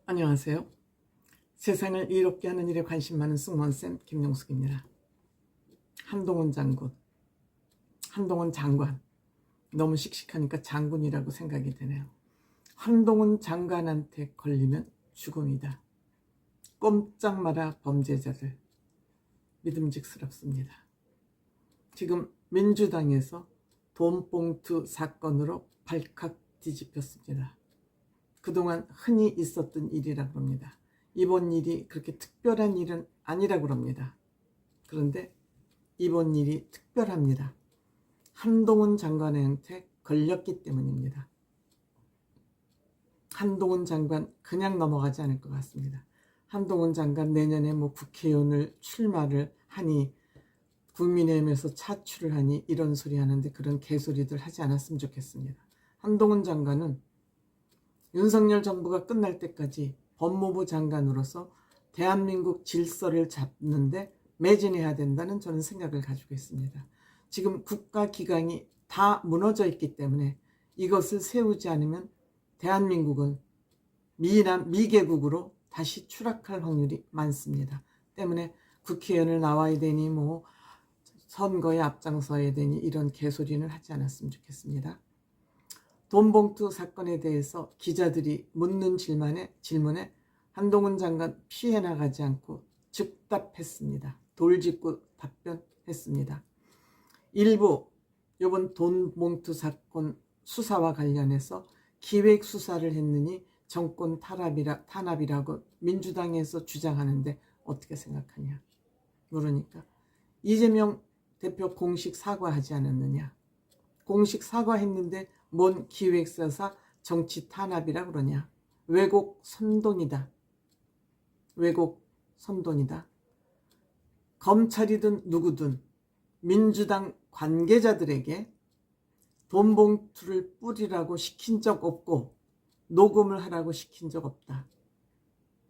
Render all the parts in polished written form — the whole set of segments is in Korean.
안녕하세요. 세상을 이롭게 하는 일에 관심 많은 승무원쌤 김용숙입니다. 한동훈 장군, 한동훈 장관, 너무 씩씩하니까 장군이라고 생각이 되네요. 한동훈 장관한테 걸리면 죽음이다. 꼼짝 마라 범죄자들. 믿음직스럽습니다. 지금 민주당에서 돈봉투 사건으로 발칵 뒤집혔습니다. 그동안 흔히 있었던 일이라고 합니다. 이번 일이 그렇게 특별한 일은 아니라고 합니다. 그런데 이번 일이 특별합니다. 한동훈 장관한테 걸렸기 때문입니다. 한동훈 장관 그냥 넘어가지 않을 것 같습니다. 한동훈 장관 내년에 국회의원을 출마를 하니 국민의힘에서 차출을 하니 이런 소리 하는데 그런 개소리들 하지 않았으면 좋겠습니다. 한동훈 장관은 윤석열 정부가 끝날 때까지 법무부 장관으로서 대한민국 질서를 잡는데 매진해야 된다는 저는 생각을 가지고 있습니다. 지금 국가기강이 다 무너져 있기 때문에 이것을 세우지 않으면 대한민국은 미개국으로 다시 추락할 확률이 많습니다. 때문에 국회의원을 나와야 되니 선거에 앞장서야 되니 이런 개소리는 하지 않았으면 좋겠습니다. 돈봉투 사건에 대해서 기자들이 묻는 질문에 한동훈 장관 피해 나가지 않고 즉답했습니다. 돌직구 답변했습니다. 일부 이번 돈봉투 사건 수사와 관련해서 기획 수사를 했느니 정권 탄압이라고 민주당에서 주장하는데 어떻게 생각하냐 물으니까 이재명 대표 공식 사과하지 않았느냐. 공식 사과했는데 뭔 기획사사 정치 탄압이라 그러냐. 왜곡 선동이다. 왜곡 선동이다. 검찰이든 누구든 민주당 관계자들에게 돈봉투를 뿌리라고 시킨 적 없고 녹음을 하라고 시킨 적 없다.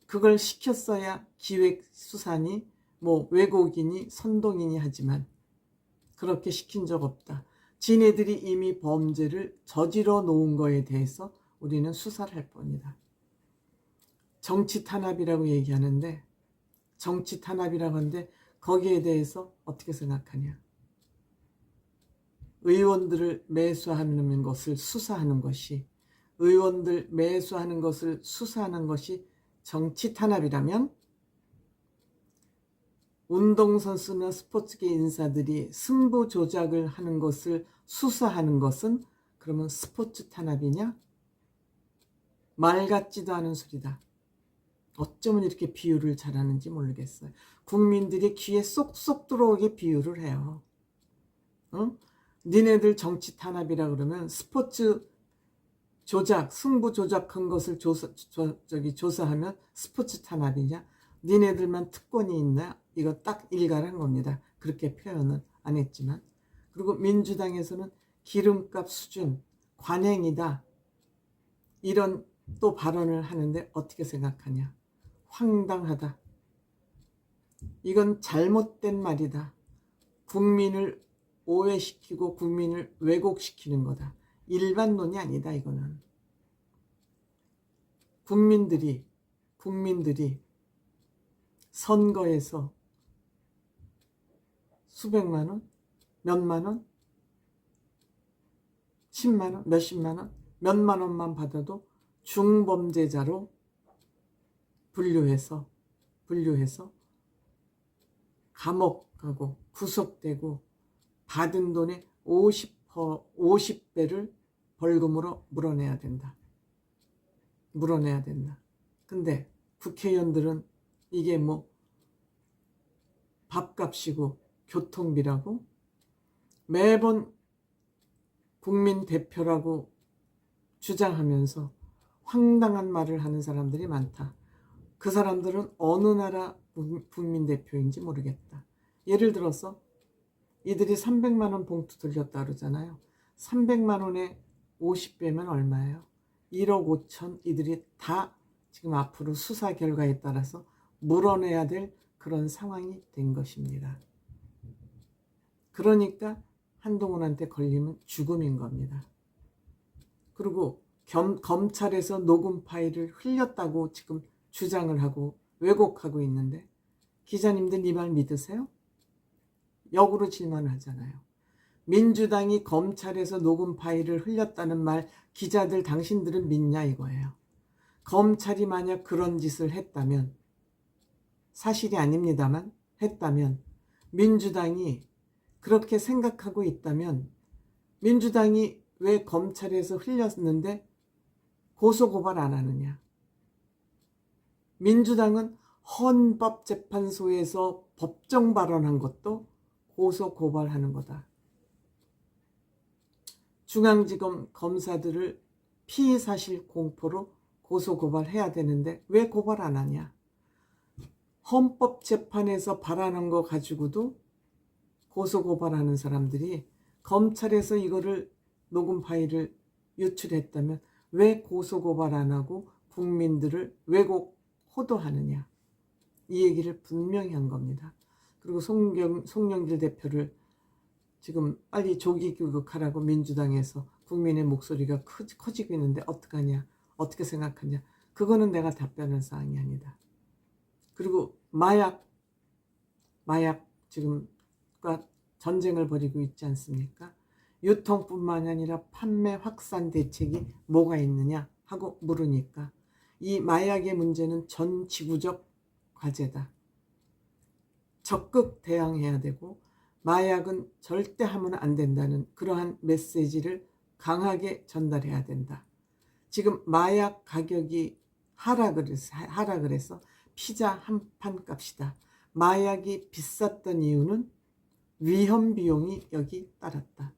그걸 시켰어야 기획수사니 왜곡이니 선동이니 하지만 그렇게 시킨 적 없다. 지네들이 이미 범죄를 저지러 놓은 거에 대해서 우리는 수사를 할 뿐이다. 정치 탄압이라고 얘기하는데 정치 탄압이라고 하는데 거기에 대해서 어떻게 생각하냐. 의원들을 매수하는 것을 수사하는 것이 의원들 매수하는 것을 수사하는 것이 정치 탄압이라면 운동선수나 스포츠계 인사들이 승부 조작을 하는 것을 수사하는 것은 그러면 스포츠 탄압이냐? 말 같지도 않은 소리다. 어쩌면 이렇게 비유를 잘하는지 모르겠어요. 국민들이 귀에 쏙쏙 들어오게 비유를 해요. 니네들 정치 탄압이라 그러면 스포츠 조작, 승부 조작한 것을 조사하면 스포츠 탄압이냐? 니네들만 특권이 있나? 이거 딱 일갈한 겁니다. 그렇게 표현은 안 했지만. 그리고 민주당에서는 기름값 수준, 관행이다. 이런 또 발언을 하는데 어떻게 생각하냐. 황당하다. 이건 잘못된 말이다. 국민을 오해시키고 국민을 왜곡시키는 거다. 일반론이 아니다 이거는. 국민들이 선거에서 수백만 원, 몇만 원, 10만 원, 몇십만 원, 몇만 원만 받아도 중범죄자로 분류해서 감옥 가고 구속되고 받은 돈의 50배를 벌금으로 물어내야 된다. 근데 국회의원들은 이게 밥값이고 교통비라고 매번 국민 대표라고 주장하면서 황당한 말을 하는 사람들이 많다. 그 사람들은 어느 나라 국민 대표인지 모르겠다. 예를 들어서 이들이 300만 원 봉투 들렸다 그러잖아요. 300만 원에 50배면 얼마예요? 1억 5천 이들이 다 지금 앞으로 수사 결과에 따라서 물어내야 될 그런 상황이 된 것입니다. 그러니까 한동훈한테 걸리면 죽음인 겁니다. 그리고 검찰에서 녹음 파일을 흘렸다고 지금 주장을 하고 왜곡하고 있는데 기자님들 이 말 믿으세요? 역으로 질문하잖아요. 민주당이 검찰에서 녹음 파일을 흘렸다는 말 기자들 당신들은 믿냐 이거예요. 검찰이 만약 그런 짓을 했다면, 사실이 아닙니다만 했다면, 민주당이 그렇게 생각하고 있다면 민주당이 왜 검찰에서 흘렸는데 고소고발 안 하느냐. 민주당은 헌법재판소에서 법정 발언한 것도 고소고발하는 거다. 중앙지검 검사들을 피의사실 공포로 고소고발해야 되는데 왜 고발 안 하냐. 헌법재판에서 발언한 거 가지고도 고소고발하는 사람들이 검찰에서 이거를 녹음 파일을 유출했다면 왜 고소고발 안 하고 국민들을 왜곡 호도하느냐. 이 얘기를 분명히 한 겁니다. 그리고 송영길 대표를 지금 빨리 조기 교육하라고 민주당에서 국민의 목소리가 커지고 있는데 어떡하냐, 어떻게 생각하냐. 그거는 내가 답변할 사항이 아니다. 그리고 마약 지금과 전쟁을 벌이고 있지 않습니까? 유통뿐만 아니라 판매 확산 대책이 뭐가 있느냐 하고 물으니까 이 마약의 문제는 전 지구적 과제다. 적극 대응해야 되고 마약은 절대 하면 안 된다는 그러한 메시지를 강하게 전달해야 된다. 지금 마약 가격이 하락을 해서 피자 한 판 값이다. 마약이 비쌌던 이유는 위험 비용이 여기 따랐다.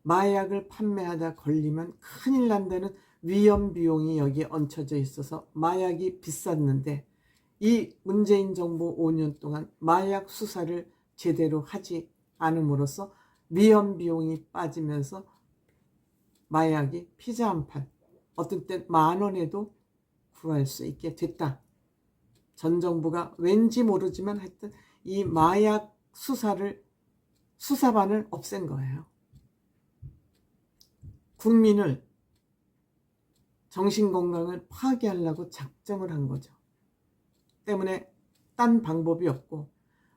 마약을 판매하다 걸리면 큰일 난다는 위험 비용이 여기에 얹혀져 있어서 마약이 비쌌는데 이 문재인 정부 5년 동안 마약 수사를 제대로 하지 않음으로써 위험 비용이 빠지면서 마약이 피자 한 판, 어떤 땐 10,000원에도 구할 수 있게 됐다. 전 정부가 왠지 모르지만 하여튼 이 마약 수사반을 없앤 거예요. 국민을 정신건강을 파괴하려고 작정을 한 거죠. 때문에 딴 방법이 없고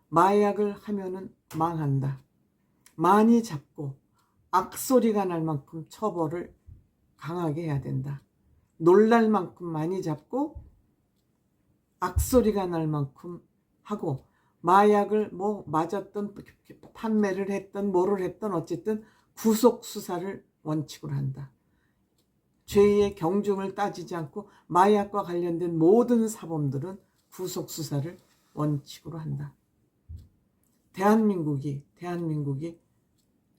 마약을 하면은 망한다. 많이 잡고 악소리가 날 만큼 처벌을 강하게 해야 된다. 놀랄 만큼 많이 잡고 악소리가 날 만큼 하고 마약을 뭐 맞았던 판매를 했던 뭐를 했던 어쨌든 구속 수사를 원칙으로 한다. 죄의 경중을 따지지 않고 마약과 관련된 모든 사범들은 구속 수사를 원칙으로 한다. 대한민국이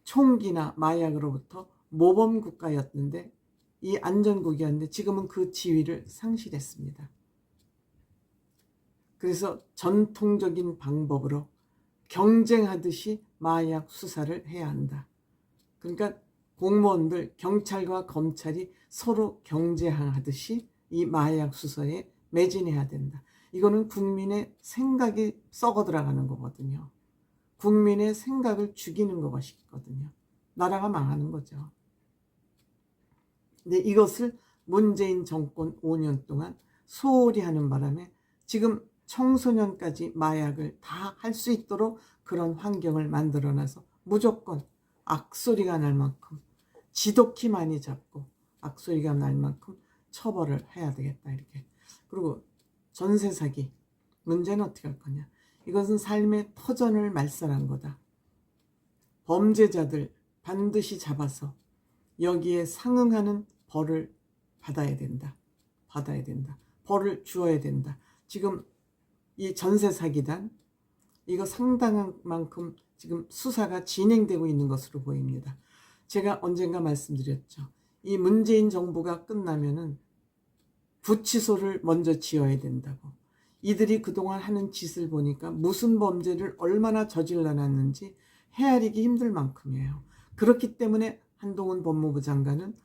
총기나 마약으로부터 모범 국가였는데 이 안전국이었는데 지금은 그 지위를 상실했습니다. 그래서 전통적인 방법으로 경쟁하듯이 마약 수사를 해야 한다. 그러니까 공무원들, 경찰과 검찰이 서로 경쟁하듯이 이 마약 수사에 매진해야 된다. 이거는 국민의 생각이 썩어 들어가는 거거든요. 국민의 생각을 죽이는 것이거든요. 나라가 망하는 거죠. 근데 이것을 문재인 정권 5년 동안 소홀히 하는 바람에 지금 청소년까지 마약을 다 할 수 있도록 그런 환경을 만들어놔서 무조건 악소리가 날 만큼 지독히 많이 잡고 악소리가 날 만큼 처벌을 해야 되겠다 이렇게. 그리고 전세 사기 문제는 어떻게 할 거냐. 이것은 삶의 터전을 말살한 거다. 범죄자들 반드시 잡아서 여기에 상응하는 벌을 받아야 된다. 벌을 주어야 된다. 지금 이 전세 사기단 이거 상당한 만큼 지금 수사가 진행되고 있는 것으로 보입니다. 제가 언젠가 말씀드렸죠. 이 문재인 정부가 끝나면은 구치소를 먼저 지어야 된다고. 이들이 그동안 하는 짓을 보니까 무슨 범죄를 얼마나 저질러 놨는지 헤아리기 힘들 만큼이에요. 그렇기 때문에 한동훈 법무부 장관은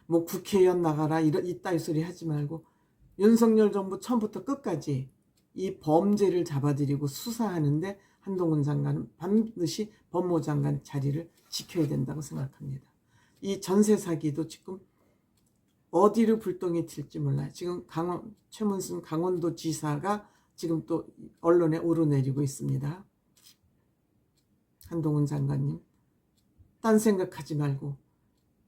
뭐 국회의원 나가라 이따위 소리 하지 말고 윤석열 정부 처음부터 끝까지 이 범죄를 잡아들이고 수사하는데 한동훈 장관은 반드시 법무부 장관 자리를 지켜야 된다고 생각합니다. 이 전세 사기도 지금 어디로 불똥이 튈지 몰라요. 지금 최문순 강원도지사가 지금 또 언론에 오르내리고 있습니다. 한동훈 장관님, 딴 생각하지 말고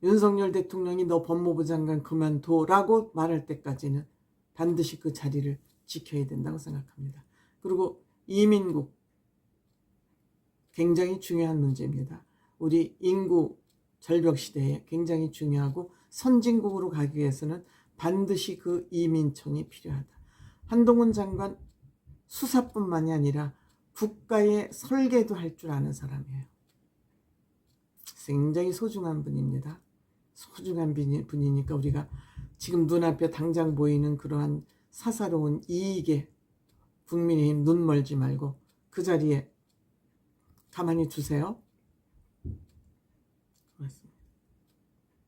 윤석열 대통령이 너 법무부 장관 그만둬라고 말할 때까지는 반드시 그 자리를 지켜야 된다고 생각합니다. 그리고 이민국, 굉장히 중요한 문제입니다. 우리 인구 절벽 시대에 굉장히 중요하고 선진국으로 가기 위해서는 반드시 그 이민청이 필요하다. 한동훈 장관 수사뿐만이 아니라 국가의 설계도 할 줄 아는 사람이에요. 굉장히 소중한 분입니다. 소중한 분이니까 우리가 지금 눈앞에 당장 보이는 그러한 사사로운 이익에 국민의힘 눈 멀지 말고 그 자리에 가만히 두세요.